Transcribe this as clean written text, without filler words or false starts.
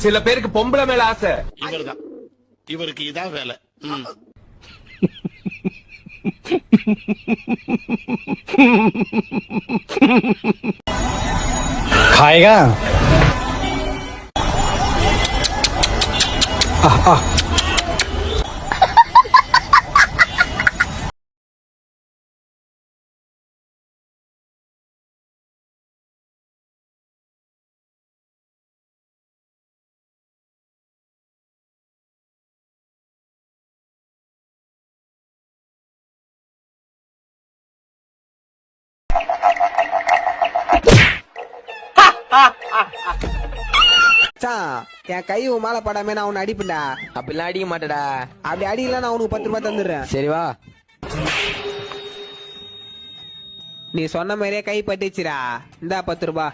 சில பேருக்கு பொம்பளை மேல ஆசை. இவர்தான், இவருக்கு இதான் வேலை. खाएगा என் கை உன் மேல படாம நான் உன்னை அடிப்பேன்டா. அப்படிலாம் அடிக்க மாட்டடா. அப்படி அடிக்கலாம் நான் உனக்கு 10 ரூபாய் தந்துடுறேன். சரி வா. நீ சொன்ன மாதிரியே கை பட்டுச்சுடா. இந்தா 10 ரூபாய்.